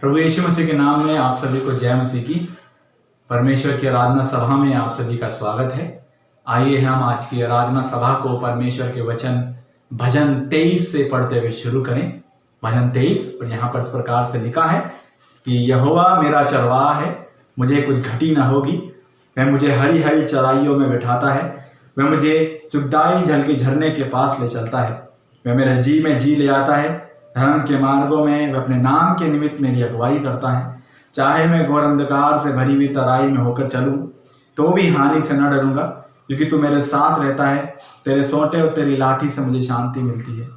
प्रभु यीशु मसीह के नाम में आप सभी को जय मसीह की। परमेश्वर की आराधना सभा में आप सभी का स्वागत है। आइए हम आज की आराधना सभा को परमेश्वर के वचन भजन 23 से पढ़ते हुए शुरू करें। भजन 23 और यहाँ पर इस प्रकार से लिखा है कि यहोवा मेरा चरवाहा है, मुझे कुछ घटी न होगी। वह मुझे हरी हरी चराइयों में बिठाता है, वह मुझे सुखदाई जल के झरने के पास ले चलता है। वह मेरे जी में जी ले आता है, धर्म के मार्गों में वह अपने नाम के निमित्त मेरी अगुवाई करता है। चाहे मैं घोर अंधकार से भरी हुई तराई में होकर चलूं तो भी हानि से न डरूंगा, क्योंकि तू मेरे साथ रहता है। तेरे सोंटे और तेरी लाठी से मुझे शांति मिलती है।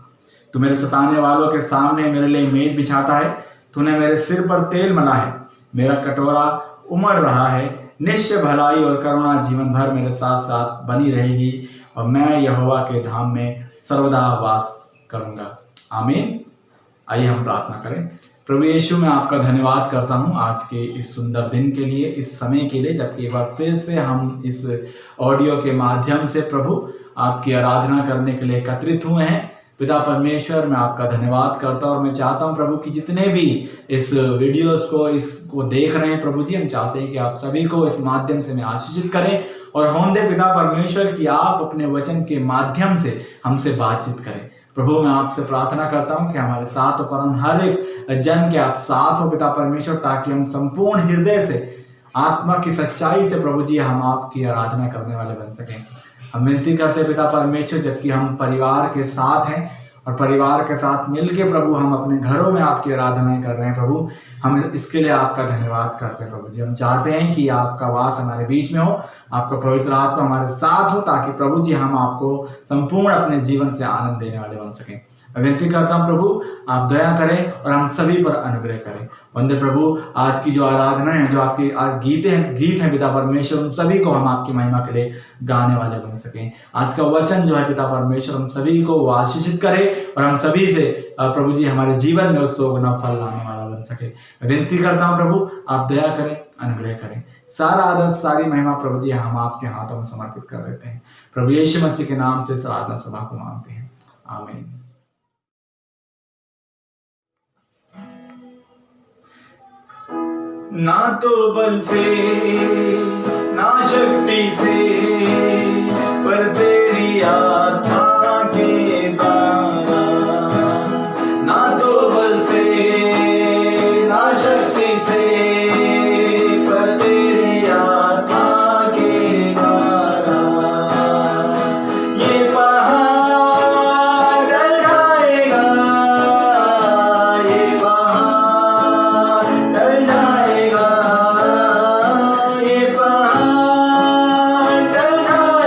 तू मेरे सताने वालों के सामने मेरे लिए मेज बिछाता है। तूने मेरे सिर पर तेल मला है, मेरा कटोरा उमड़ रहा है। निश्चय भलाई और करुणा जीवन भर मेरे साथ साथ बनी रहेगी, और मैं यहोवा के धाम में सर्वदा वास करूंगा। आमीन। आइए हम प्रार्थना करें। प्रभु यीशु, मैं आपका धन्यवाद करता हूं आज के इस सुंदर दिन के लिए, इस समय के लिए, जबकि एक बार फिर से हम इस ऑडियो के माध्यम से प्रभु आपकी आराधना करने के लिए एकत्रित हुए हैं। पिता परमेश्वर, मैं आपका धन्यवाद करता हूं और मैं चाहता हूं प्रभु कि जितने भी इस वीडियोस को इसको देख रहे हैं प्रभु जी, हम चाहते हैं कि आप सभी को इस माध्यम से मैं आशीषित करें और हों दे पिता परमेश्वर कि आप अपने वचन के माध्यम से हमसे बातचीत करें। प्रभु, मैं आपसे प्रार्थना करता हूं कि हमारे साथ हो, पर हर एक जन के आप साथ हो पिता परमेश्वर, ताकि हम संपूर्ण हृदय से आत्मा की सच्चाई से प्रभु जी हम आपकी आराधना करने वाले बन सकें। हम विनती करते पिता परमेश्वर, जबकि हम परिवार के साथ हैं और परिवार के साथ मिलके प्रभु हम अपने घरों में आपकी आराधना कर रहे हैं प्रभु, हम इसके लिए आपका धन्यवाद करते हैं प्रभु जी। हम चाहते हैं कि आपका वास हमारे बीच में हो, आपका पवित्र आत्मा हमारे साथ हो, ताकि प्रभु जी हम आपको संपूर्ण अपने जीवन से आनंद देने वाले बन सकें। मैं विनती करता हूँ प्रभु, आप दया करें और हम सभी पर अनुग्रह करें। वंदे प्रभु, आज की जो आराधना है, जो आपकी गीत हैं पिता परमेश्वर, उन सभी को हम आपकी महिमा के लिए गाने वाले बन सकें। आज का वचन जो है पिता परमेश्वर, हम सभी को आशीषित करे और हम सभी से प्रभु जी हमारे जीवन में उस गुना फल लाने वाला बन सके। विनती करता हूँ प्रभु, आप दया करें, अनुग्रह करें। सारा आदर सारी महिमा प्रभु जी हम आपके हाथों में समर्पित कर देते हैं। प्रभु यीशु मसीह के नाम से आराधना सभा को मांगते हैं, आमीन। ना तो बल से ना शक्ति से, पर तेरी आत्मा के द्वारा। ना तो बल से ना शक्ति से, पर तेरी आत्मा के द्वारा। ये पहाड़ डल जाएगा, ये पहाड़ डल जाएगा, ये पहाड़ डल जाएगा।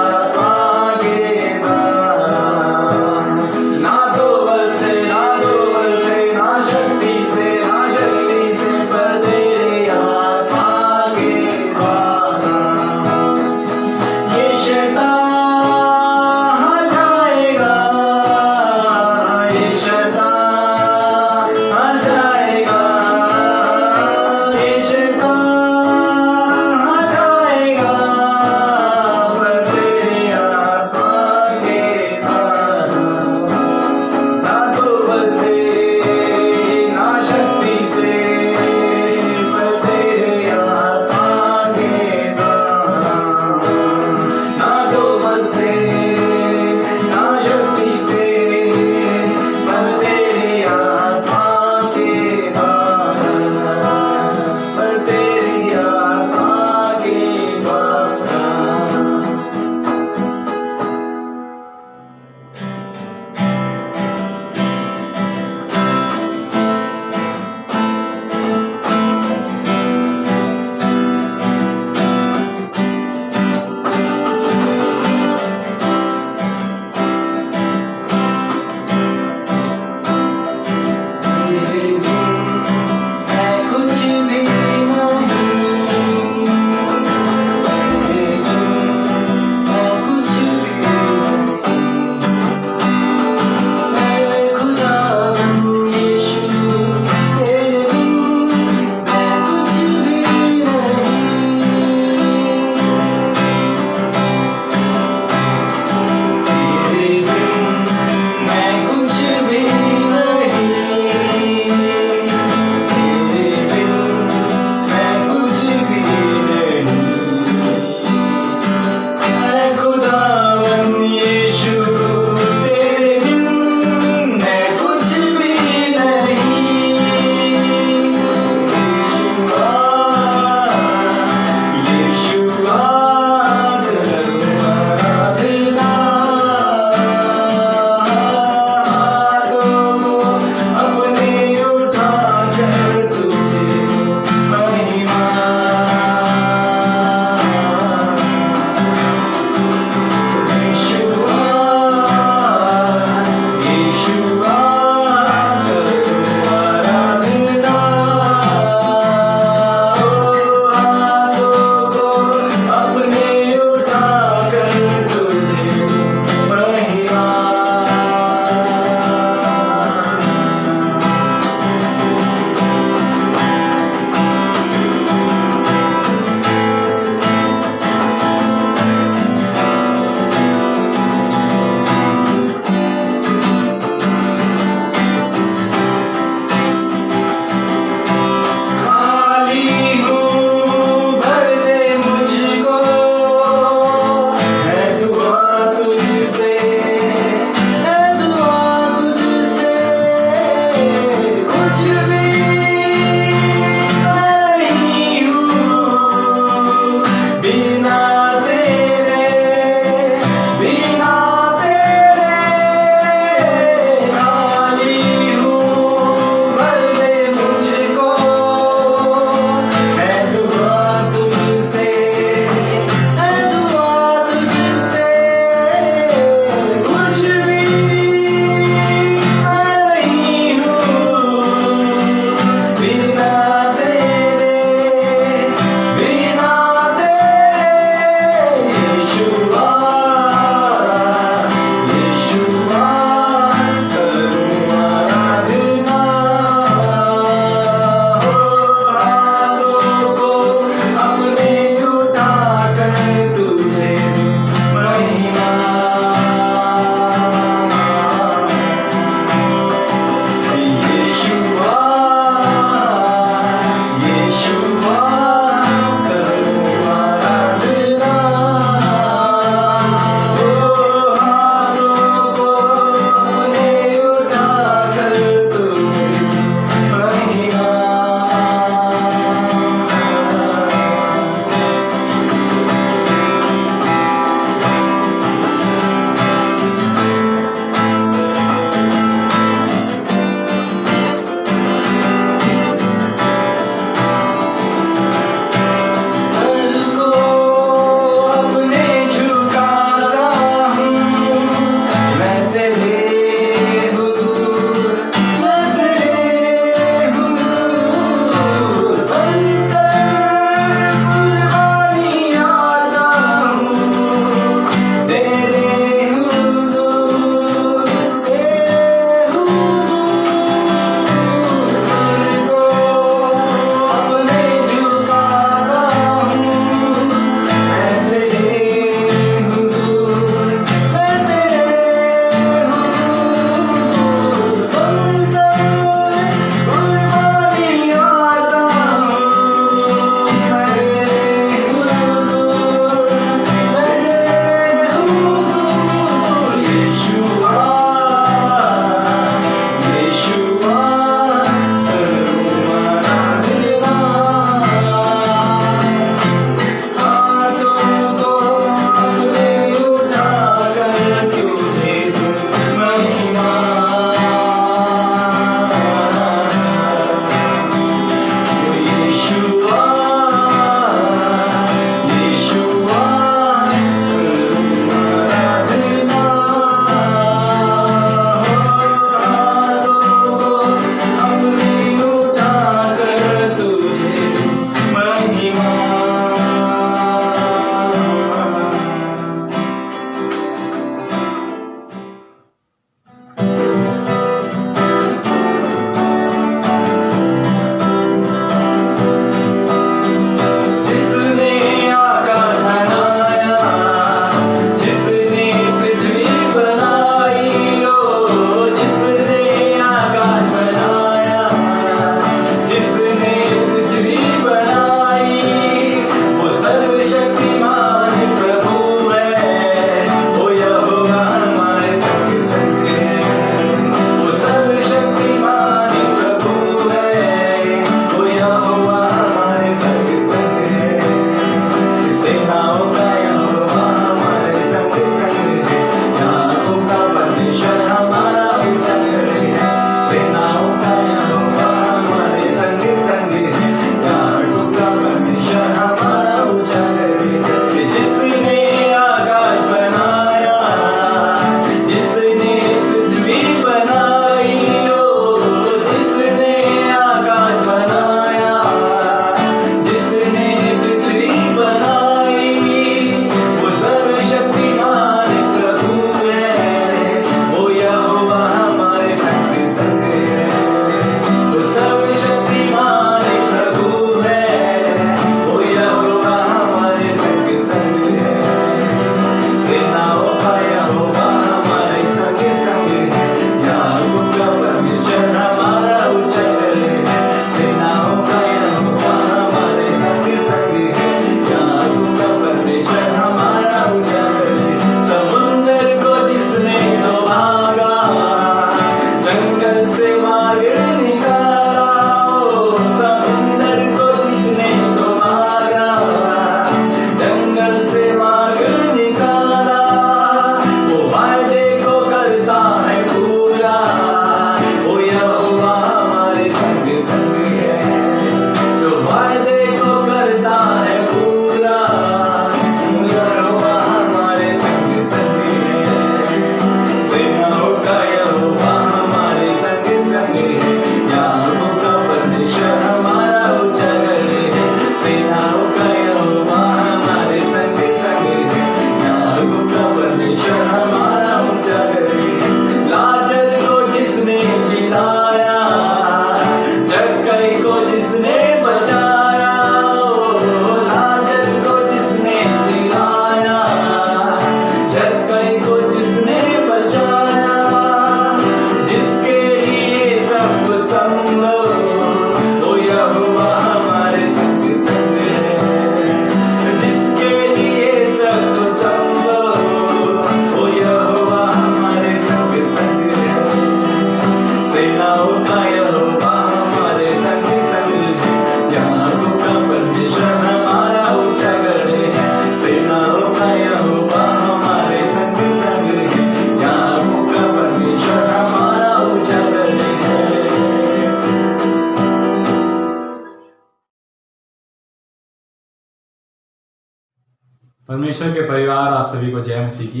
परमेश्वर के परिवार, आप सभी को जय मसीह की।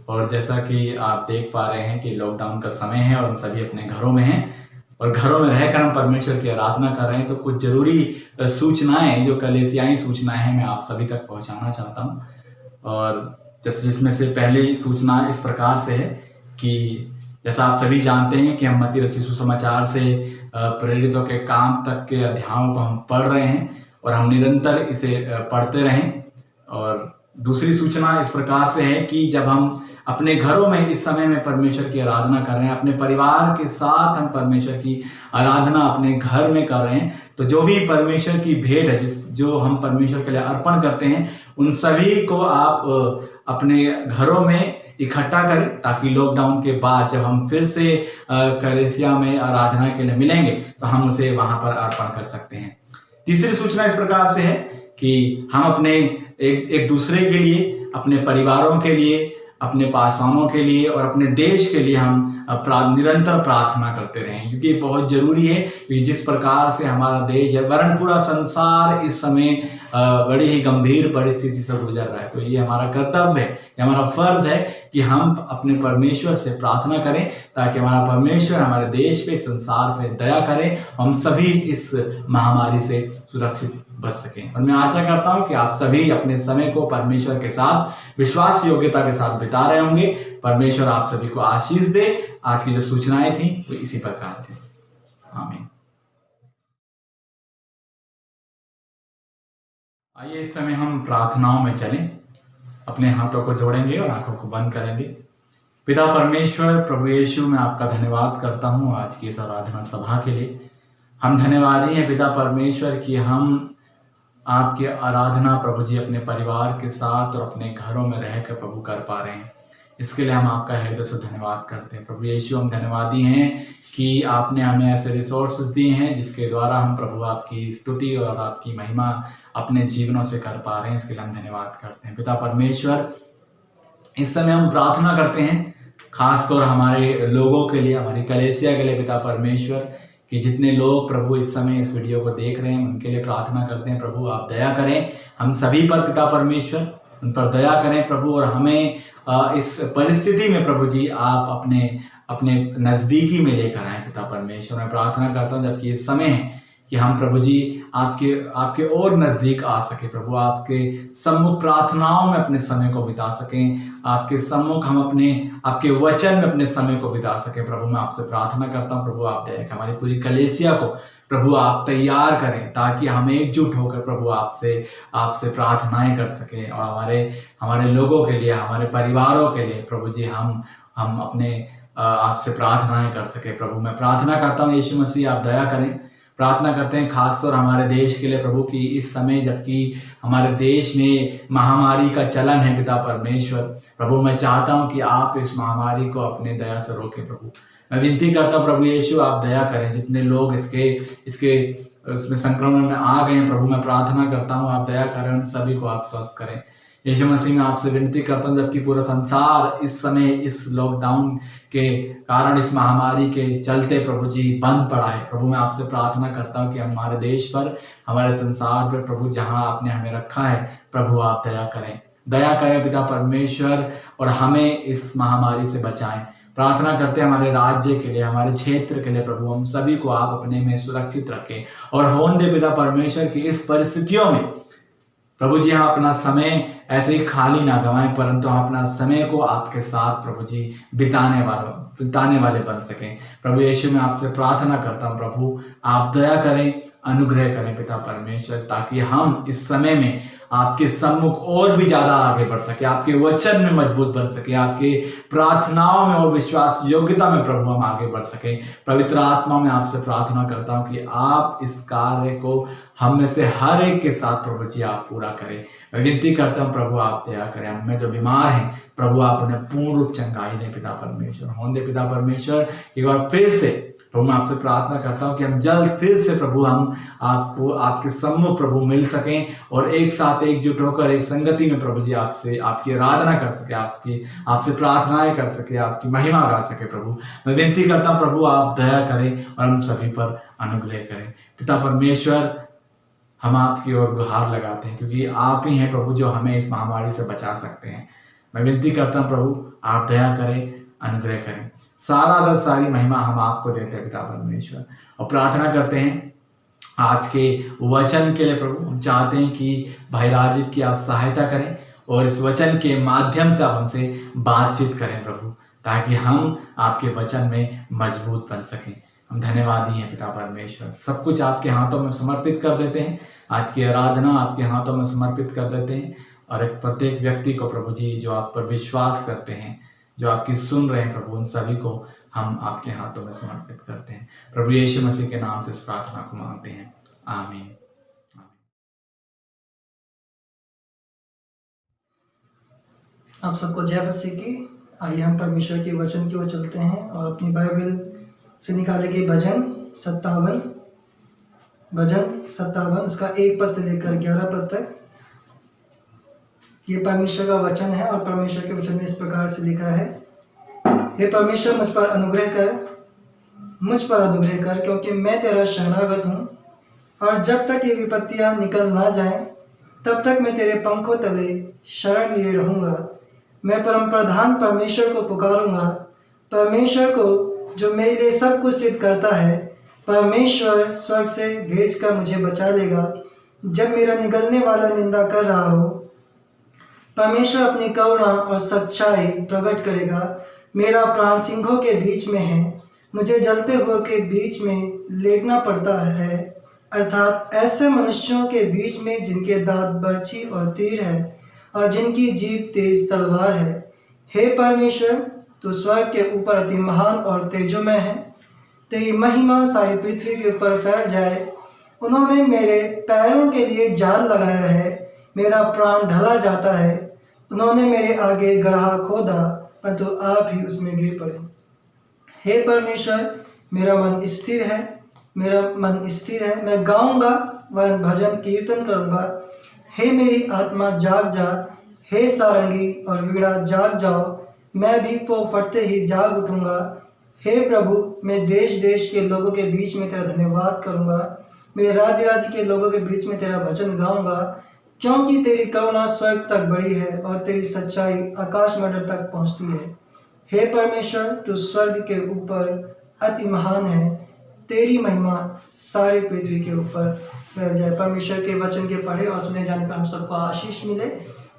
और जैसा कि आप देख पा रहे हैं कि लॉकडाउन का समय है और हम सभी अपने घरों में हैं और घरों में रहकर हम परमेश्वर की आराधना कर रहे हैं, तो कुछ जरूरी सूचनाएं, जो कलीसियाई सूचनाएं हैं, मैं आप सभी तक पहुंचाना चाहता हूं। और जिसमें से पहली सूचना इस प्रकार से है कि जैसा आप सभी जानते हैं कि हम मत्ती रचित सुसमाचार से प्रेरितों के काम तक के अध्यायों को हम पढ़ रहे हैं और हम निरंतर इसे पढ़ते रहें। और दूसरी सूचना इस प्रकार से है कि जब हम अपने घरों में इस समय में परमेश्वर की आराधना कर रहे हैं, अपने परिवार के साथ हम परमेश्वर की आराधना अपने घर में कर रहे हैं, तो जो भी परमेश्वर की भेंट है, जो हम परमेश्वर के लिए अर्पण करते हैं, उन सभी को आप अपने घरों में इकट्ठा करें, ताकि लॉकडाउन के बाद जब हम फिर से कलीसिया में आराधना के लिए मिलेंगे तो हम उसे वहां पर अर्पण कर सकते हैं। तीसरी सूचना इस प्रकार से है कि हम अपने एक दूसरे के लिए, अपने परिवारों के लिए, अपने पासवानों के लिए और अपने देश के लिए हम निरंतर प्रार्थना करते रहें, क्योंकि बहुत जरूरी है कि जिस प्रकार से हमारा देश है, वरन पूरा संसार इस समय बड़ी ही गंभीर परिस्थिति से गुजर रहा है, तो ये हमारा कर्तव्य है, ये हमारा फर्ज है कि हम अपने परमेश्वर से प्रार्थना करें, ताकि हमारा परमेश्वर हमारे देश पे, संसार पे दया करें, हम सभी इस महामारी से सुरक्षित बच सकें। और मैं आशा करता हूं कि आप सभी अपने समय को परमेश्वर के साथ विश्वास योग्यता के साथ बिता रहे होंगे। परमेश्वर आप सभी को आशीष दे। आज की जो सूचनाएं थी वो इसी प्रकार थी। आमीन। आइए इस समय हम प्रार्थनाओं में चलें, अपने हाथों को जोड़ेंगे और आंखों को बंद करेंगे। पिता परमेश्वर, प्रभु यीशु, मैं आपका धन्यवाद करता हूं आज की इस आराधना सभा के लिए। हम धन्यवादी हैं पिता परमेश्वर कि हम आपकी आराधना प्रभु जी अपने परिवार के साथ और अपने घरों में रहकर प्रभु कर पा रहे हैं। इसके लिए हम आपका हृदय से धन्यवाद करते हैं। प्रभु यीशु, हम धन्यवादी हैं कि आपने हमें ऐसे रिसोर्सेज दिए हैं जिसके द्वारा हम प्रभु आपकी स्तुति और आपकी महिमा अपने जीवनों से कर पा रहे हैं। इसके लिए हम धन्यवाद करते हैं। पिता परमेश्वर, इस समय हम प्रार्थना करते हैं खासतौर हमारे लोगों के लिए, हमारी कलीसिया के लिए। पिता परमेश्वर, कि जितने लोग प्रभु इस समय इस वीडियो को देख रहे हैं, उनके लिए प्रार्थना करते हैं। प्रभु आप दया करें हम सभी पर, पिता परमेश्वर, उन पर दया करें प्रभु, और हमें इस परिस्थिति में प्रभु जी आप अपने नज़दीकी में लेकर आए। पिता परमेश्वर, मैं प्रार्थना करता हूँ जबकि इस समय है कि हम प्रभु जी आपके और नज़दीक आ सके प्रभु, आपके सम्मुख प्रार्थनाओं में अपने समय को बिता सकें, आपके सम्मुख हम आपके वचन में अपने समय को बिता सकें। प्रभु मैं आपसे प्रार्थना करता हूँ प्रभु, आप दया हमारी पूरी कलीसिया को प्रभु आप तैयार करें, ताकि हम एकजुट होकर प्रभु आपसे प्रार्थनाएं कर सकें, और हमारे लोगों के लिए, हमारे परिवारों के लिए प्रभु जी हम अपने आपसे प्रार्थनाएं कर सके। प्रभु मैं प्रार्थना करता हूँ यीशु मसीह, आप दया करें। प्रार्थना करते हैं खासतौर हमारे देश के लिए प्रभु, की इस समय जबकि हमारे देश में महामारी का चलन है पिता परमेश्वर, प्रभु मैं चाहता हूं कि आप इस महामारी को अपने दया से रोकें। प्रभु मैं विनती करता हूं प्रभु यीशु, आप दया करें। जितने लोग उसमें संक्रमण में आ गए हैं प्रभु, मैं प्रार्थना करता हूं आप दया करें, सभी को आप स्वस्थ करें। यीशु मसीह मैं आपसे विनती करता हूं, जबकि पूरा संसार इस समय इस लॉकडाउन के कारण, इस महामारी के चलते प्रभु जी बंद पड़ा है, प्रभु मैं आपसे प्रार्थना करता हूं कि हमारे देश पर, हमारे संसार पर प्रभु जहां आपने हमें रखा है प्रभु आप दया करें पिता परमेश्वर, और हमें इस महामारी से बचाएं। प्रार्थना करते हैं हमारे राज्य के लिए, हमारे क्षेत्र के लिए प्रभु, हम सभी को आप अपने में सुरक्षित रखें और होने दे पिता परमेश्वर की इस परिस्थितियों में प्रभु जी हम अपना समय ऐसे ही खाली ना गंवाएं, परंतु हम अपना समय को आपके साथ प्रभु जी बिताने वाले बन सकें। प्रभु यीशु मैं आपसे प्रार्थना करता हूं प्रभु, आप दया करें, अनुग्रह करें पिता परमेश्वर, ताकि हम इस समय में आपके सम्मुख और भी ज्यादा आगे बढ़ सके, आपके वचन में मजबूत बन सके, आपके प्रार्थनाओं में और विश्वास योग्यता में प्रभु हम आगे बढ़ सके। पवित्र आत्मा में आपसे प्रार्थना करता हूं कि आप इस कार्य को हम में से हर एक के साथ प्रभु जी आप पूरा करें। मैं विनती करता हूं प्रभु आप दया करें, हम में जो बीमार हैं प्रभु आप उन्हें पूर्ण रूप चंगाई दें पिता परमेश्वर। होने दे पिता परमेश्वर, एक बार फिर से प्रभु मैं आपसे प्रार्थना करता हूं कि हम जल्द फिर से प्रभु हम आपको आपके सम्मुख प्रभु मिल सकें, और एक साथ एकजुट होकर एक संगति में प्रभु जी आपसे आपकी आराधना कर सके, आपसे प्रार्थनाएं कर सके, आपकी महिमा गा सके। प्रभु मैं विनती करता हूं प्रभु आप दया करें और हम सभी पर अनुग्रह करें। पिता परमेश्वर, हम आपकी ओर गुहार लगाते हैं, क्योंकि आप ही हैं प्रभु जो हमें इस महामारी से बचा सकते हैं। मैं विनती करता हूँ प्रभु, आप दया करें, अनुग्रह करें। सारा दर सारी महिमा हम आपको देते हैं पिता परमेश्वर, और प्रार्थना करते हैं आज के वचन के लिए प्रभु। हम चाहते हैं कि भाई राजीव की आप सहायता करें और इस वचन के माध्यम से आप हमसे बातचीत करें प्रभु, ताकि हम आपके वचन में मजबूत बन सकें। हम धन्यवादी हैं पिता परमेश्वर, सब कुछ आपके हाथों में समर्पित कर देते हैं। आज की आराधना आपके हाथों में समर्पित कर देते हैं, और एक प्रत्येक व्यक्ति को प्रभु जी जो आप पर विश्वास करते हैं, जो आपकी सुन रहे हैं प्रभु, उन सभी को हम आपके हाथों में समर्पित करते हैं। प्रभु यीशु मसीह के नाम से इस प्रार्थना को मांगते हैं, आमीन। आप सबको जय मसीह की। आइए हम परमेश्वर के वचन की ओर चलते हैं और अपनी बाइबल से निकाले गए भजन 57 उसका 1 पद से लेकर 11 पद तक। ये परमेश्वर का वचन है और परमेश्वर के वचन में इस प्रकार से लिखा है, हे परमेश्वर मुझ पर अनुग्रह कर, क्योंकि मैं तेरा शरणागत हूँ, और जब तक ये विपत्तियाँ निकल ना जाएं, तब तक मैं तेरे पंखों तले शरण लिए रहूँगा। मैं परम प्रधान परमेश्वर को पुकारूंगा, परमेश्वर को जो मेरे लिए सब कुछ सिद्ध करता है। परमेश्वर स्वर्ग से भेजकर मुझे बचा लेगा जब मेरा निगलने वाला निंदा कर रहा हो। परमेश्वर अपनी करुणा और सच्चाई प्रकट करेगा। मेरा प्राण सिंहों के बीच में है, मुझे जलते हुए के बीच में लेटना पड़ता है, अर्थात ऐसे मनुष्यों के बीच में जिनके दांत बर्छी और तीर है और जिनकी जीभ तेज तलवार है। हे परमेश्वर, तू स्वर्ग के ऊपर अति महान और तेजोमय है, तेरी महिमा सारी पृथ्वी के ऊपर फैल जाए। उन्होंने मेरे पैरों के लिए जाल लगाया है, मेरा प्राण ढला जाता है। उन्होंने मेरे आगे गड्ढा खोदा, परंतु आप ही उसमें गिर पड़े। हे परमेश्वर, मेरा मन स्थिर है, मैं गाऊंगा व भजन कीर्तन करूंगा। हे मेरी आत्मा जाग जा, हे सारंगी और वीणा जाग जाओ, मैं भी पौ फटते ही जाग उठूंगा। हे प्रभु, मैं देश देश के लोगों के बीच में तेरा धन्यवाद करूंगा, मैं राज्य राज्य के लोगों के बीच में तेरा भजन गाऊंगा, क्योंकि तेरी करुणा स्वर्ग तक बड़ी है और तेरी सच्चाई आकाश मंडल तक पहुंचती है। हे परमेश्वर, तू स्वर्ग के ऊपर अति महान है, तेरी महिमा सारी पृथ्वी के ऊपर फैल जाए। परमेश्वर के वचन के पढ़े और सुने जाने पर हम सबको आशीष मिले।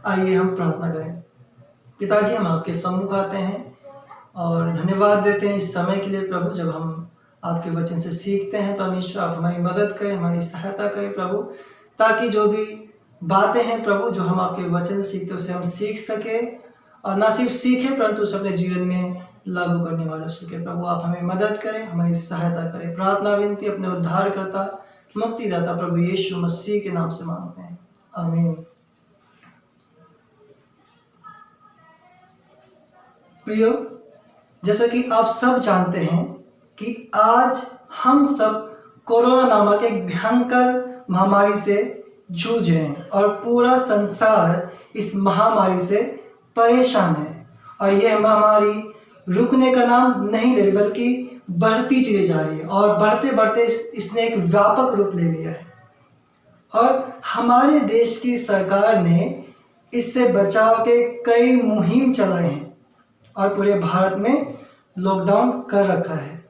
आइए हम प्रार्थना करें। पिताजी, हम आपके सम्मुख आते हैं और धन्यवाद देते हैं इस समय के लिए प्रभु, जब हम आपके वचन से सीखते हैं। परमेश्वर, आप हमारी मदद करें, हमारी सहायता करें प्रभु, ताकि जो भी बातें हैं प्रभु जो हम आपके वचन से सीखते हैं उसे हम सीख सकें, और ना सिर्फ सीखें परंतु उसे अपने जीवन में लागू करने वाला हो सके। प्रभु, आप हमें मदद करें, हमारी सहायता करें। प्रार्थना विनती अपने उद्धारकर्ता मुक्तिदाता प्रभु यीशु मसीह के नाम से मांगते हैं, आमीन। प्रियो, जैसा कि आप सब जानते हैं कि आज हम सब कोरोना नामक एक भयंकर महामारी से जूझ रहे हैं और पूरा संसार इस महामारी से परेशान है, और यह महामारी रुकने का नाम नहीं ले रही बल्कि बढ़ती चली जा रही है, और बढ़ते बढ़ते इसने एक व्यापक रूप ले लिया है। और हमारे देश की सरकार ने इससे बचाव के कई मुहिम चलाए हैं और पूरे भारत में लॉकडाउन कर रखा है।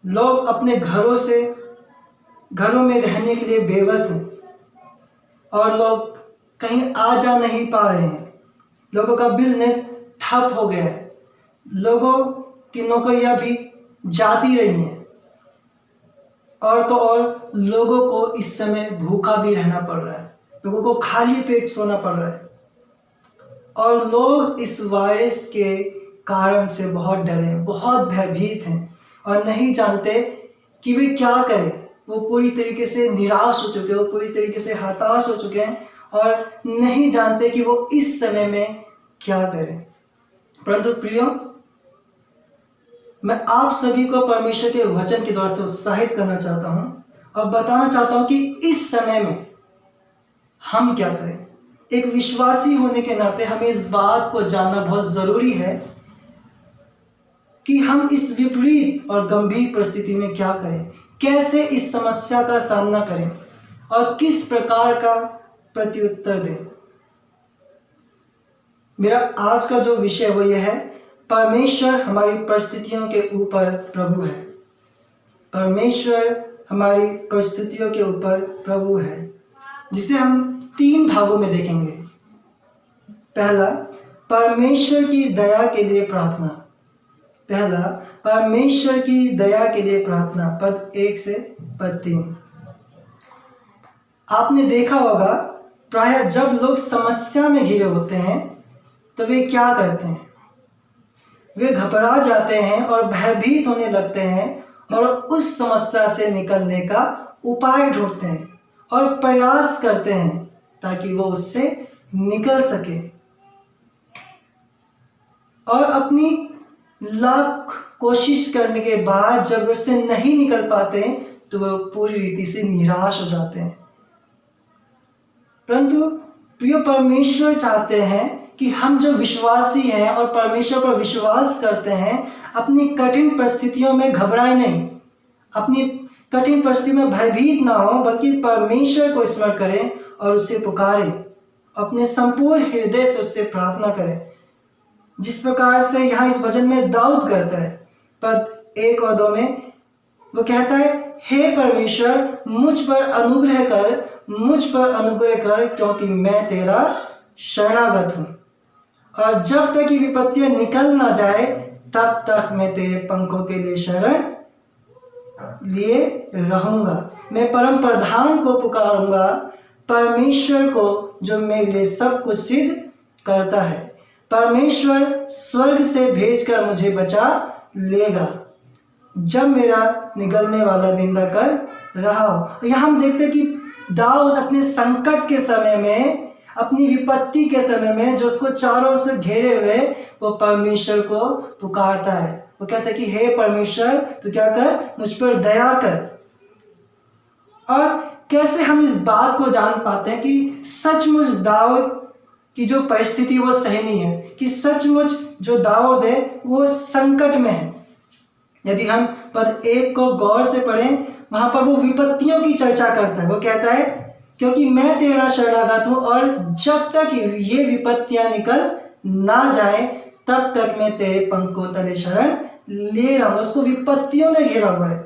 लोग अपने घरों में रहने के लिए बेबस हैं, और लोग कहीं आ जा नहीं पा रहे हैं। लोगों का बिजनेस ठप हो गया है, लोगों की नौकरियां भी जाती रही हैं, और तो और लोगों को इस समय भूखा भी रहना पड़ रहा है, लोगों को खाली पेट सोना पड़ रहा है, और लोग इस वायरस के कारण से बहुत डरे हैं, बहुत भयभीत हैं और नहीं जानते कि वे क्या करें। वो पूरी तरीके से निराश हो चुके हैं, वो पूरी तरीके से हताश हो चुके हैं और नहीं जानते कि वो इस समय में क्या करें। परंतु प्रियो, मैं आप सभी को परमेश्वर के वचन के द्वारा से उत्साहित करना चाहता हूँ और बताना चाहता हूँ कि इस समय में हम क्या करें। एक विश्वासी होने के नाते हमें इस बात को जानना बहुत ज़रूरी है कि हम इस विपरीत और गंभीर परिस्थिति में क्या करें, कैसे इस समस्या का सामना करें और किस प्रकार का प्रत्युत्तर दें। मेरा आज का जो विषय वो यह है, परमेश्वर हमारी परिस्थितियों के ऊपर प्रभु है। परमेश्वर हमारी परिस्थितियों के ऊपर प्रभु है, जिसे हम 3 भागों में देखेंगे। पहला, परमेश्वर की दया के लिए प्रार्थना। पहला, परमेश्वर की दया के लिए प्रार्थना, पद 1 से पद 3। आपने देखा होगा, प्रायः जब लोग समस्या में घिरे होते हैं तो वे क्या करते हैं? वे घबरा जाते हैं और भयभीत होने लगते हैं और उस समस्या से निकलने का उपाय ढूंढते हैं और प्रयास करते हैं ताकि वो उससे निकल सके। और अपनी लाख कोशिश करने के बाद जब उससे नहीं निकल पाते तो वो पूरी रीति से निराश हो जाते हैं। परंतु प्रिय, परमेश्वर चाहते हैं कि हम जो विश्वासी हैं और परमेश्वर पर विश्वास करते हैं, अपनी कठिन परिस्थितियों में घबराए नहीं, अपनी कठिन परिस्थिति में भयभीत ना हो, बल्कि परमेश्वर को स्मरण करें और उसे पुकारें, अपने संपूर्ण हृदय से उससे प्रार्थना करें, जिस प्रकार से यहाँ इस भजन में दाऊद करता है। पद 1 और 2 में वो कहता है, हे परमेश्वर मुझ पर अनुग्रह कर, मुझ पर अनुग्रह कर, क्योंकि मैं तेरा शरणागत हूँ। और जब तक ये विपत्तियां निकल ना जाए तब तक मैं तेरे पंखों के लिए शरण लिए रहूंगा। मैं परम प्रधान को पुकारूंगा, परमेश्वर को जो मेरे लिए सब कुछ सिद्ध करता है। परमेश्वर स्वर्ग से भेजकर मुझे बचा लेगा जब मेरा निगलने वाला निंदा कर रहा हो। यहाँ हम देखते हैं कि दाऊद अपने संकट के समय में, अपनी विपत्ति के समय में, जो उसको चारों ओर से घेरे हुए, वो परमेश्वर को पुकारता है। वो कहता है कि हे परमेश्वर, तू क्या कर, मुझ पर दया कर। और कैसे हम इस बात को जान पाते हैं कि सचमुच दाऊद की जो परिस्थिति वो सहनीय है, कि सचमुच जो दाऊद है वो संकट में है। यदि हम पद 1 को गौर से पढ़ें, वहां पर वो विपत्तियों की चर्चा करता है। वो कहता है, क्योंकि मैं तेरा शरणागत हूं और जब तक ये विपत्तियां निकल ना जाए तब तक मैं तेरे पंखों तले शरण ले रहा हूं। उसको विपत्तियों ने घेरा हुआ है।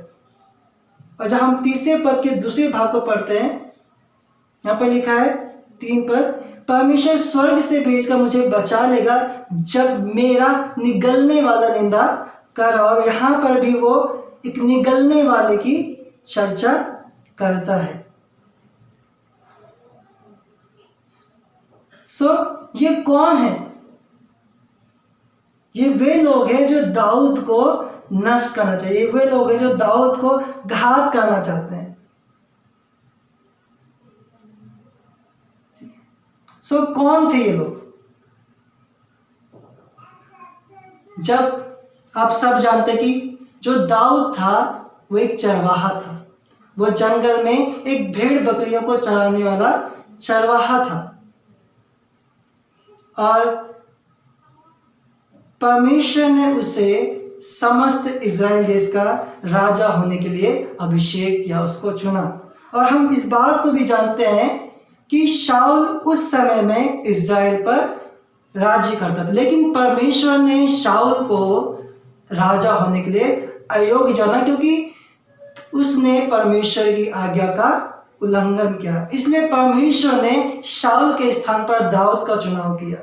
और जब हम तीसरे पद के दूसरे भाग को पढ़ते हैं, यहाँ पर लिखा है 3 पद, परमेश्वर स्वर्ग से भेजकर मुझे बचा लेगा जब मेरा निगलने वाला निंदा कर। और यहाँ पर भी वो एक निगलने वाले की चर्चा करता है। ये कौन है? ये वे लोग हैं जो दाऊद को नष्ट करना चाहिए। ये वे लोग हैं जो दाऊद को घात करना चाहते हैं। कौन थे ये लोग? जब आप सब जानते कि जो दाऊद था वो एक चरवाहा था। वो जंगल में एक भेड़ बकरियों को चराने वाला चरवाहा था। और परमेश्वर ने उसे समस्त इज़राइल देश का राजा होने के लिए अभिषेक किया, उसको चुना। और हम इस बात को भी जानते हैं कि शाऊल उस समय में इज़राइल पर राज्य करता था, लेकिन परमेश्वर ने शाऊल को राजा होने के लिए अयोग्य जाना, क्योंकि उसने परमेश्वर की आज्ञा का उल्लंघन किया। इसलिए परमेश्वर ने शाऊल के स्थान पर दाऊद का चुनाव किया।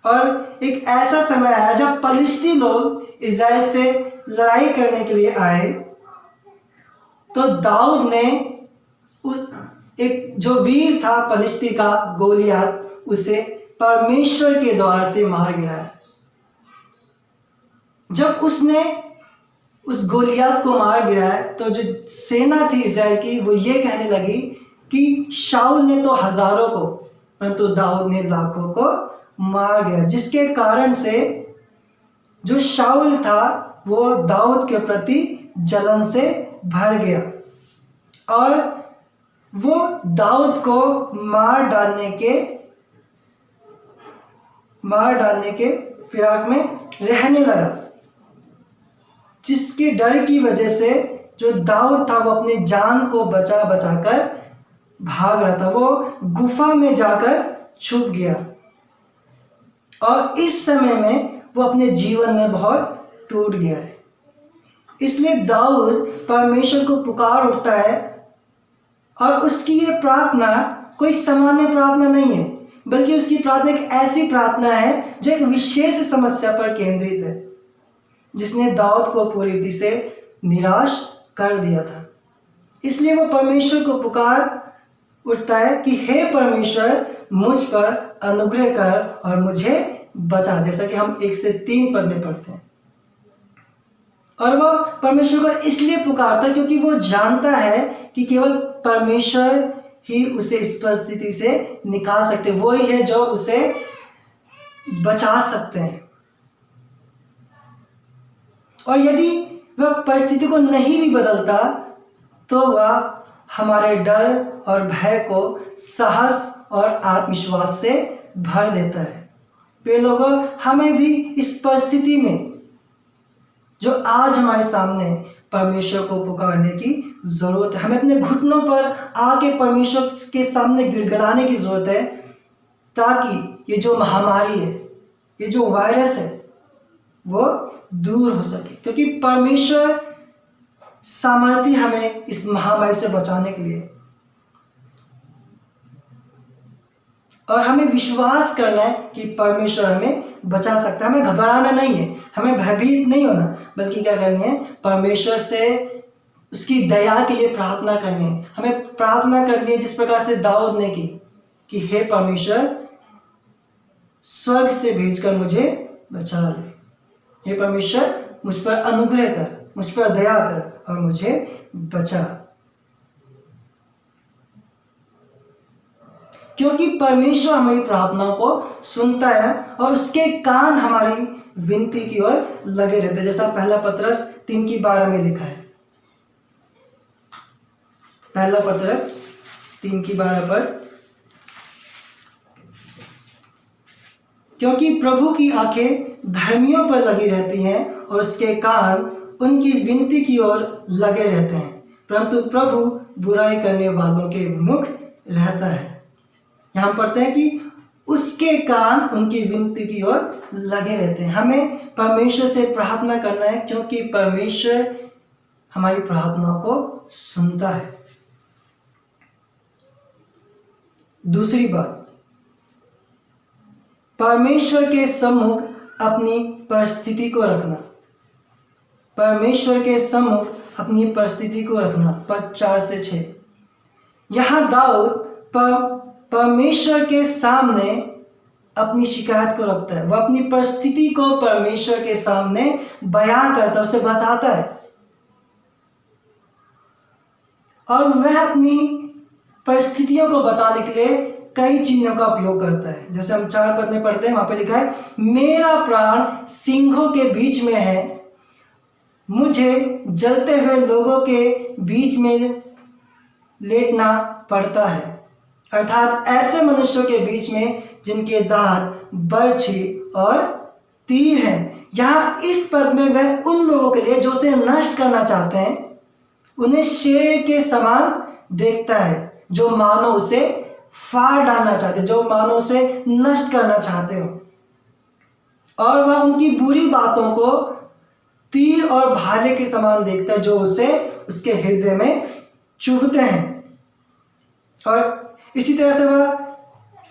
और एक ऐसा समय आया जब पलिश्ती लोग इज़राइल से लड़ाई करने के लिए आए, तो दाऊद ने एक जो वीर था पलिश्ती का, गोलियत, उसे परमेश्वर के द्वारा से मार गिराया। जब उसने उस गोलियत को मार गिराया तो जो सेना थी इज़राइल की, वो ये कहने लगी कि शाऊल ने तो हजारों को, परंतु दाऊद ने लाखों को मार गिराया, जिसके कारण से जो शाऊल था वो दाऊद के प्रति जलन से भर गया और वो दाऊद को मार डालने के फिराक में रहने लगा, जिसके डर की वजह से जो दाऊद था वो अपनी जान को बचा बचा कर भाग रहा था, वो गुफा में जाकर छुप गया और इस समय में वो अपने जीवन में बहुत टूट गया है। इसलिए दाऊद परमेश्वर को पुकार उठता है और उसकी ये प्रार्थना कोई सामान्य प्रार्थना नहीं है, बल्कि उसकी प्रार्थना एक ऐसी प्रार्थना है जो एक विशेष समस्या पर केंद्रित है, जिसने दाऊद को पूरी रीति से निराश कर दिया था। इसलिए वो परमेश्वर को पुकार उठता है कि हे परमेश्वर, मुझ पर अनुग्रह कर और मुझे बचा, जैसा कि हम 1 से 3 पद में पढ़ते हैं। और वो परमेश्वर को इसलिए पुकारता है क्योंकि वो जानता है कि केवल परमेश्वर ही उसे इस परिस्थिति से निकाल सकते, वो ही है जो उसे बचा सकते हैं। और यदि वह परिस्थिति को नहीं भी बदलता तो वह हमारे डर और भय को साहस और आत्मविश्वास से भर देता है। प्रिय लोगों, हमें भी इस परिस्थिति में जो आज हमारे सामने परमेश्वर को पुकारने की जरूरत है। हमें अपने घुटनों पर आके परमेश्वर के सामने गिड़गिड़ाने की जरूरत है, ताकि ये जो महामारी है, ये जो वायरस है, वो दूर हो सके। क्योंकि परमेश्वर सामर्थ्य हमें इस महामारी से बचाने के लिए, और हमें विश्वास करना है कि परमेश्वर हमें बचा सकता है। हमें घबराना नहीं है, हमें भयभीत नहीं होना, बल्कि क्या करनी है, परमेश्वर से उसकी दया के लिए प्रार्थना करनी है। हमें प्रार्थना करनी है जिस प्रकार से दाऊद ने की कि हे परमेश्वर, स्वर्ग से भेजकर मुझे बचा ले। हे परमेश्वर, मुझ पर अनुग्रह कर, मुझ पर दया कर और मुझे बचा। क्योंकि परमेश्वर हमारी प्रार्थनाओं को सुनता है और उसके कान हमारी विनती की ओर लगे रहते हैं, जैसा पहला पतरस 3:12 में लिखा है। पहला पतरस 3:12 पर, क्योंकि प्रभु की आंखें धर्मियों पर लगी रहती हैं और उसके कान उनकी विनती की ओर लगे रहते हैं, परंतु प्रभु बुराई करने वालों के विमुख रहता है। यहाँ पढ़ते हैं कि उसके कान उनकी विनती की ओर लगे रहते हैं। हमें परमेश्वर से प्रार्थना करना है, क्योंकि परमेश्वर हमारी प्रार्थनाओं को सुनता है। दूसरी बात, परमेश्वर के सम्मुख अपनी परिस्थिति को रखना। परमेश्वर के सम्मुख अपनी परिस्थिति को रखना, पद 4 से 6। यहाँ दाऊद परमेश्वर के सामने अपनी शिकायत को रखता है। वह अपनी परिस्थिति को परमेश्वर के सामने बयां करता है, उसे बताता है, और वह अपनी परिस्थितियों को बताने के लिए कई चिन्हों का उपयोग करता है। जैसे हम 4 पद में पढ़ते हैं, वहां पे लिखा है, मेरा प्राण सिंहों के बीच में है, मुझे जलते हुए लोगों के बीच में लेटना पड़ता है। अर्थात ऐसे मनुष्यों के बीच में जिनके दांत बर्छी और तीर हैं। यहाँ इस पद में वह उन लोगों के लिए जो उसे नष्ट करना चाहते हैं, उन्हें शेर के समान देखता है, जो मानो उसे फाड़ डालना चाहते, जो मानो उसे नष्ट करना चाहते हो। और वह उनकी बुरी बातों को तीर और भाले के समान देखता है, जो उसे उसके हृदय में चुभते हैं। और इसी तरह से वह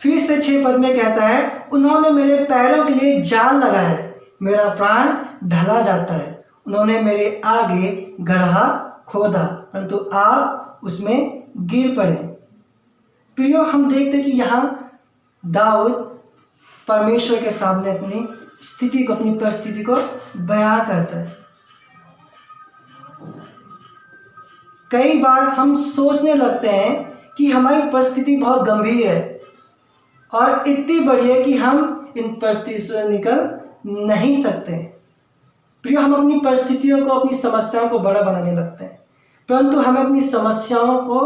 फिर से 6 पद में कहता है, उन्होंने मेरे पैरों के लिए जाल लगाया है, मेरा प्राण ढला जाता है, उन्होंने मेरे आगे गड्ढा खोदा, परंतु आप उसमें गिर पड़े। प्रियो, हम देखते हैं कि यहाँ दाऊद परमेश्वर के सामने अपनी स्थिति को, अपनी परिस्थिति को बयां करता है। कई बार हम सोचने लगते हैं कि हमारी परिस्थिति बहुत गंभीर है और इतनी बड़ी है कि हम इन परिस्थितियों से निकल नहीं सकते। प्रियो, हम अपनी परिस्थितियों को, अपनी समस्याओं को बड़ा बनाने लगते हैं, परंतु हमें अपनी समस्याओं को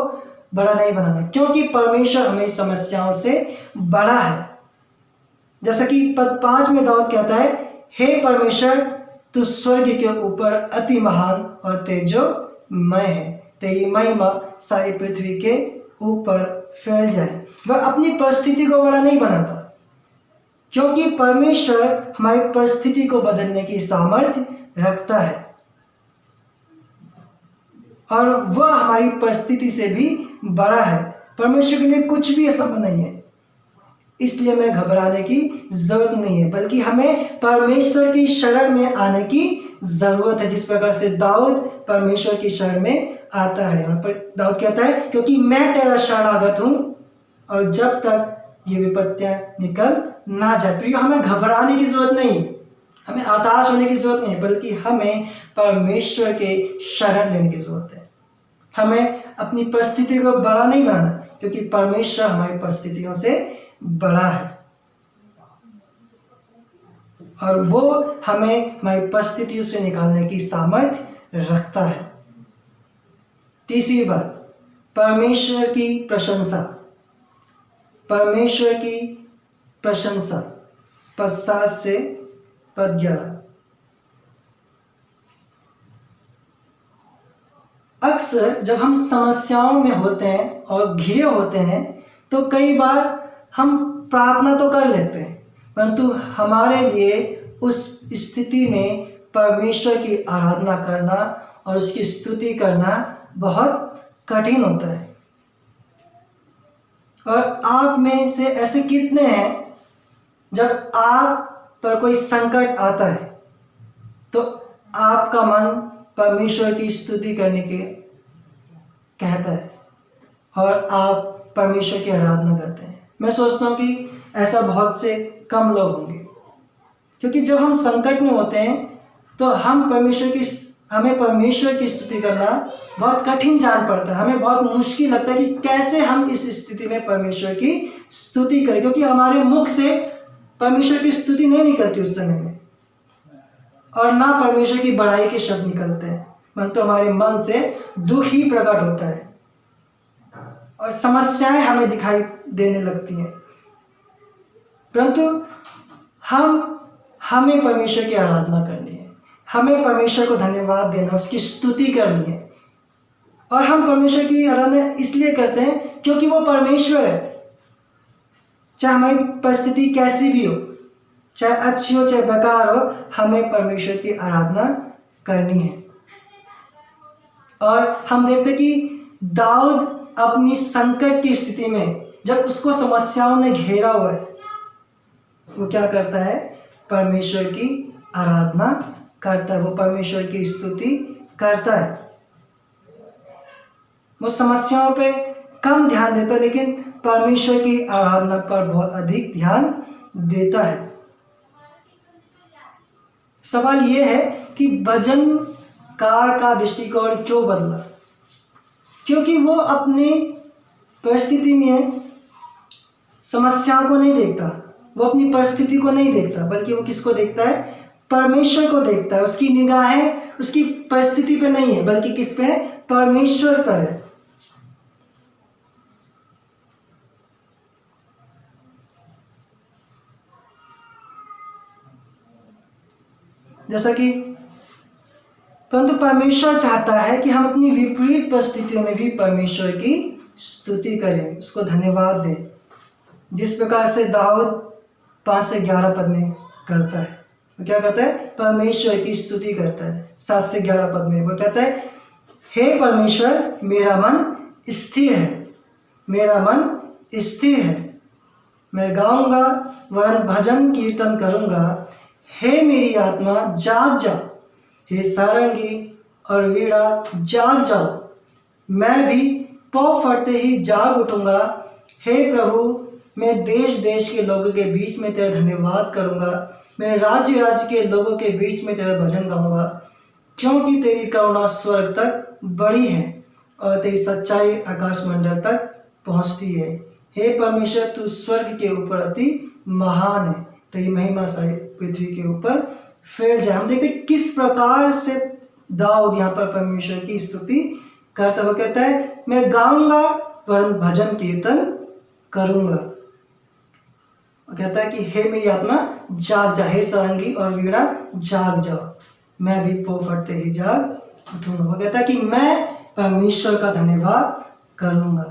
बड़ा नहीं बनाना, क्योंकि परमेश्वर हमें समस्याओं से बड़ा है। जैसा कि पद 5 में दाऊद कहता है, हे परमेश्वर, तू स्वर्ग के ऊपर अति महान और तेजो मैं है, तेरी महिमा सारी पृथ्वी के ऊपर फैल जाए। वह अपनी परिस्थिति को बड़ा नहीं बनाता, क्योंकि परमेश्वर हमारी परिस्थिति को बदलने की सामर्थ्य रखता है और वह हमारी परिस्थिति से भी बड़ा है। परमेश्वर के लिए कुछ भी असंभव नहीं है, इसलिए हमें घबराने की जरूरत नहीं है, बल्कि हमें परमेश्वर की शरण में आने की जरूरत है। जिस प्रकार से दाऊद परमेश्वर की शरण में आता है। यहाँ पर दाऊद कहता है, क्योंकि मैं तेरा शरणागत हूँ और जब तक ये विपत्तियां निकल ना जाए। प्रिय, हमें घबराने की जरूरत नहीं, हमें हताश होने की जरूरत नहीं, बल्कि हमें परमेश्वर के शरण लेने की जरूरत है। हमें अपनी परिस्थिति को बड़ा नहीं बनाना, क्योंकि परमेश्वर हमारी परिस्थितियों से बड़ा है और वो हमें हमारी परिस्थितियों से निकालने की सामर्थ्य रखता है। तीसरी बात, परमेश्वर की प्रशंसा। परमेश्वर की प्रशंसा, पद 7 से पद 11। अक्सर जब हम समस्याओं में होते हैं और घिरे होते हैं तो कई बार हम प्रार्थना तो कर लेते हैं, परंतु हमारे लिए उस स्थिति में परमेश्वर की आराधना करना और उसकी स्तुति करना बहुत कठिन होता है। और आप में से ऐसे कितने हैं, जब आप पर कोई संकट आता है तो आपका मन परमेश्वर की स्तुति करने के कहता है और आप परमेश्वर की आराधना करते हैं। मैं सोचता हूँ कि ऐसा बहुत से कम लोग होंगे, क्योंकि जब हम संकट में होते हैं तो हमें परमेश्वर की स्तुति करना बहुत कठिन जान पड़ता है। हमें बहुत मुश्किल लगता है कि कैसे हम इस स्थिति में परमेश्वर की स्तुति करें, क्योंकि हमारे मुख से परमेश्वर की स्तुति नहीं निकलती उस समय में, और ना परमेश्वर की बड़ाई के शब्द निकलते हैं, परंतु हमारे मन से दुख ही प्रकट होता है और समस्याएं हमें दिखाई देने लगती हैं। परंतु हमें परमेश्वर की आराधना करनी है, हमें परमेश्वर को धन्यवाद देना, उसकी स्तुति करनी है। और हम परमेश्वर की आराधना इसलिए करते हैं क्योंकि वो परमेश्वर है। चाहे हमारी परिस्थिति कैसी भी हो, चाहे अच्छी हो चाहे बेकार हो, हमें परमेश्वर की आराधना करनी है। और हम देखते हैं कि दाऊद अपनी संकट की स्थिति में, जब उसको समस्याओं ने घेरा हुआ है, वो क्या करता है? परमेश्वर की आराधना करता है, वो परमेश्वर की स्तुति करता है। वो समस्याओं पे कम ध्यान देता है, लेकिन परमेश्वर की आराधना पर बहुत अधिक ध्यान देता है। सवाल यह है कि भजनकार का दृष्टिकोण क्यों बदला? क्योंकि वो अपनी परिस्थिति में समस्याओं को नहीं देखता, वो अपनी परिस्थिति को नहीं देखता, बल्कि वो किसको देखता है? परमेश्वर को देखता है। उसकी निगाहें उसकी परिस्थिति पे नहीं है, बल्कि किस पे? परमेश्वर पर है। जैसा कि परंतु परमेश्वर चाहता है कि हम अपनी विपरीत परिस्थितियों में भी परमेश्वर की स्तुति करें, उसको धन्यवाद दें, जिस प्रकार से दाऊद 5 से 11 पद में करता है। वो क्या करता है? परमेश्वर की स्तुति करता है। 7 से 11 पद में वो कहता है, हे परमेश्वर, मेरा मन स्थिर है, मेरा मन स्थिर है, मैं गाऊंगा वरन भजन कीर्तन करूंगा। हे मेरी आत्मा जाग जाओ, हे सारंगी और वीणा जाग जाओ, मैं भी पौ फटते ही जाग उठूंगा। हे प्रभु, मैं देश देश के लोगों के बीच में तेरा धन्यवाद करूंगा, मैं राज्य राज्य के लोगों के बीच में तेरा भजन गाऊंगा, क्योंकि तेरी करुणा स्वर्ग तक बड़ी है और तेरी सच्चाई आकाश मंडल तक पहुंचती है। हे परमेश्वर, तू स्वर्ग के ऊपर अति महान है, तेरी महिमा सारी पृथ्वी के ऊपर फैल जाए। हम देखते किस प्रकार से दाऊद यहाँ पर परमेश्वर की स्तुति करता हुआ कहता है, मैं गाऊंगा वरन भजन कीर्तन करूंगा। कहता है कि हे मेरी आत्मा जाग जा, हे सारंगी और वीणा जाग जाओ, मैं भी पौ फटते ही जाग उठूंगा। वो कहता है कि मैं परमेश्वर का धन्यवाद करूंगा।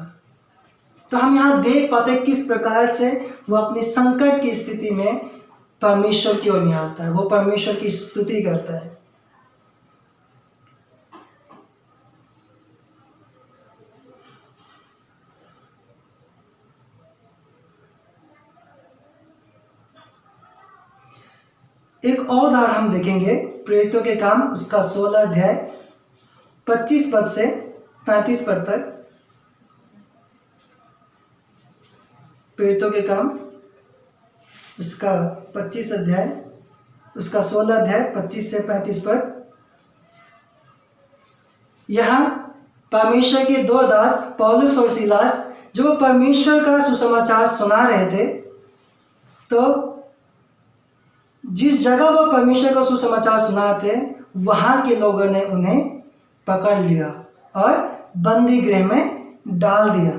तो हम यहाँ देख पाते हैं किस प्रकार से वो अपनी संकट की स्थिति में परमेश्वर की ओर निहारता है, वो परमेश्वर की स्तुति करता है। एक और उदाहरण हम देखेंगे, प्रेरितों के काम उसका 16 अध्याय 25 पद से 35 पद तक। प्रेरितों के काम उसका 25 अध्याय उसका 16 अध्याय 25 से 35 पद। यहाँ परमेश्वर के दो दास पौलुस और सीलास जो परमेश्वर का सुसमाचार सुना रहे थे, तो जिस जगह वो परमेश्वर का सुसमाचार सुना थे वहाँ के लोगों ने उन्हें पकड़ लिया और बंदी गृह में डाल दिया।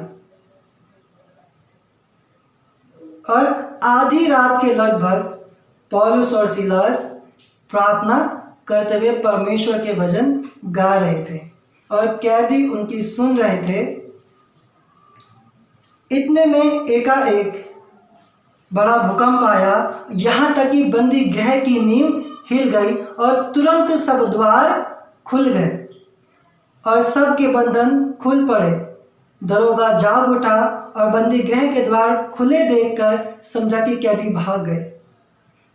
और आधी रात के लगभग पौलुस और सीलास प्रार्थना करते हुए परमेश्वर के भजन गा रहे थे और कैदी उनकी सुन रहे थे। इतने में एकाएक बड़ा भूकंप आया, यहाँ तक कि बंदी गृह की नींव हिल गई और तुरंत सब द्वार खुल गए और सब के बंधन खुल पड़े। दरोगा जाग उठा और बंदी गृह के द्वार खुले देखकर समझा कि कैदी भाग गए।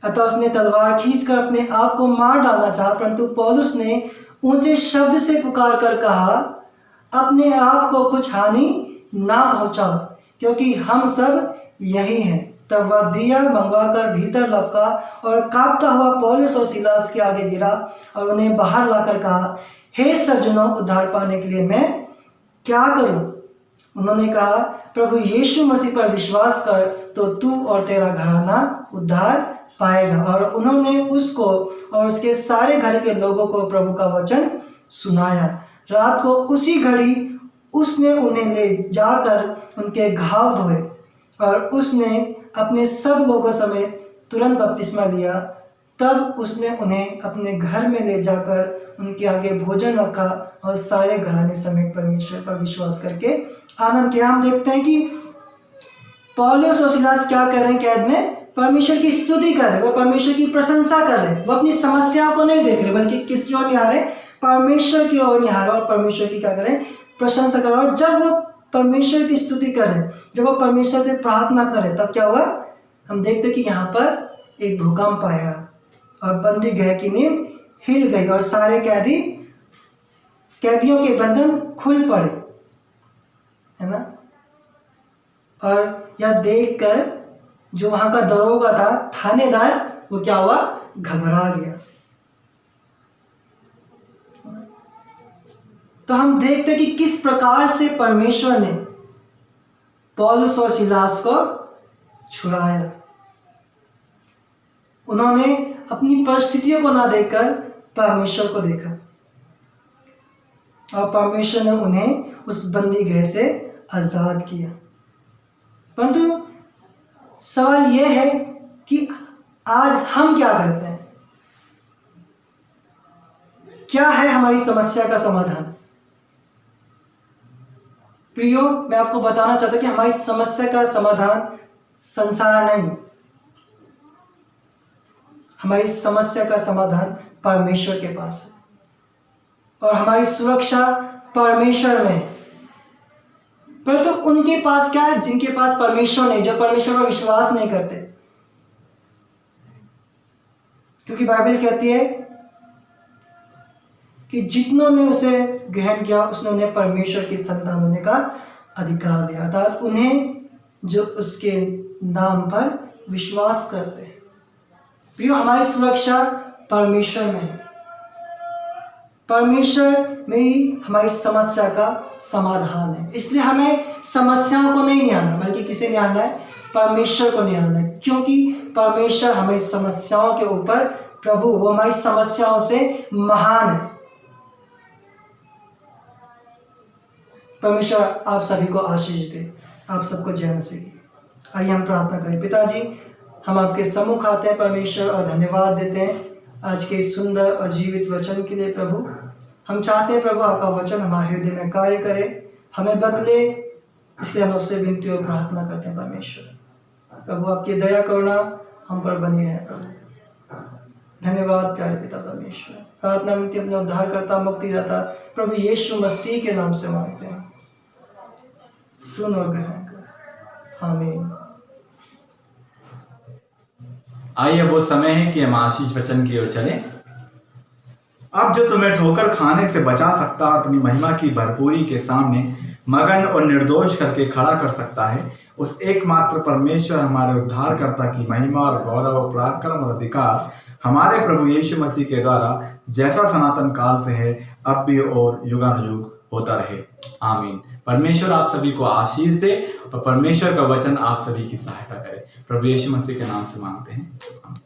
अतः उसने तलवार खींचकर अपने आप को मार डालना चाहा, परंतु पौलुस ने ऊंचे शब्द से पुकार कर कहा, अपने आप को कुछ हानि ना पहुंचाओ, क्योंकि हम सब यही हैं। तब वह दिया मंगवाकर भीतर लपका और कांपता हुआ पौलुस और सीलास के आगे गिरा और उन्हें बाहर लाकर कहा, हे सज्जनों, उद्धार पाने के लिए मैं क्या करूं? उन्होंने कहा, प्रभु यीशु मसीह पर विश्वास कर तो तू और तेरा घराना उद्धार पाएगा। और उन्होंने उसको और उसके सारे घर के लोगों को प्रभु का वचन सुनाया। रात को उसी घड़ी उसने उन्हें ले जाकर उनके घाव धोए और उसने अपने सब लोगों समेत तुरंत बपतिस्मा लिया। तब उसने उन्हें अपने घर में ले जाकर उनके आगे भोजन रखा और सारे घराने समेत परमेश्वर पर विश्वास करके आनंद किया। हम देखते हैं कि पौलुस और सीलास क्या कर रहे हैं, कैद में परमेश्वर की स्तुति कर रहे, वो परमेश्वर की प्रशंसा कर रहे। वो अपनी समस्याओं को नहीं देख रहे, बल्कि किसकी ओर निहार रहे? परमेश्वर की ओर निहार और परमेश्वर की क्या करें? प्रशंसा कर। और जब वो परमेश्वर की स्तुति करें, जब वो परमेश्वर से प्रार्थना करें, तब क्या हुआ? हम देखते कि यहाँ पर एक भूकंप आया और बंदी गृह की नींव हिल गई और सारे कैदियों के बंधन खुल पड़े, है ना। और यह देखकर जो वहां का दरोगा था, थानेदार, वो क्या हुआ? घबरा गया। तो हम देखते कि किस प्रकार से परमेश्वर ने पौलुस और सीलास को छुड़ाया। उन्होंने अपनी परिस्थितियों को ना देखकर परमेश्वर को देखा और परमेश्वर ने उन्हें उस बंदी गृह से आजाद किया। परंतु सवाल यह है कि आज हम क्या करते हैं? क्या है हमारी समस्या का समाधान? प्रियो, मैं आपको बताना चाहता हूं कि हमारी समस्या का समाधान संसार नहीं, हमारी समस्या का समाधान परमेश्वर के पास है और हमारी सुरक्षा परमेश्वर में है। परंतु उनके पास क्या है? जिनके पास परमेश्वर नहीं, जो परमेश्वर पर विश्वास नहीं करते। क्योंकि बाइबल कहती है कि जितनों ने उसे ग्रहण किया उसने उन्हें परमेश्वर की संतान होने का अधिकार दिया, अर्थात उन्हें जो उसके नाम पर विश्वास करते हैं। प्रियो, हमारी सुरक्षा परमेश्वर में है। परमेश्वर में ही हमारी समस्या का समाधान है। इसलिए हमें समस्याओं को नहीं निहारना, बल्कि किसे निहारना है? परमेश्वर को निहारना है। क्योंकि परमेश्वर हमारी समस्याओं के ऊपर प्रभु, वो हमारी समस्याओं से महान है। परमेश्वर आप सभी को आशीष दे, आप सबको जय मसीह की। आइए हम प्रार्थना करें। पिताजी, हम आपके सम्मुख आते हैं परमेश्वर और धन्यवाद देते हैं आज के सुंदर और जीवित वचन के लिए। प्रभु, हम चाहते हैं प्रभु आपका वचन हमारे हृदय में कार्य करे, हमें बदले, इसलिए हम आपसे विनती और प्रार्थना करते हैं परमेश्वर। प्रभु आपकी दया करुणा हम पर बनी रहे प्रभु। धन्यवाद प्यारे पिता परमेश्वर। प्रार्थना विनती अपने उद्धारकर्ता मुक्तिदाता प्रभु यीशु मसीह के नाम से मांगते हैं, सुन और ग्रहण कर, आमीन। आइए वो समय है कि हम आशीष वचन की ओर चलें। अब जो तुम्हें ठोकर खाने से बचा सकता और अपनी महिमा की भरपूरी के सामने मगन और निर्दोष करके खड़ा कर सकता है, उस एकमात्र परमेश्वर हमारे उद्धारकर्ता की महिमा और गौरव और पराक्रम और अधिकार हमारे प्रभु यीशु मसीह के द्वारा जैसा सनातन काल से है, अब भी और युगानुयुग होता रहे, आमीन। परमेश्वर आप सभी को आशीष दे और परमेश्वर का वचन आप सभी की सहायता करे। प्रभु यीशु मसीह के नाम से मांगते हैं, आमीन।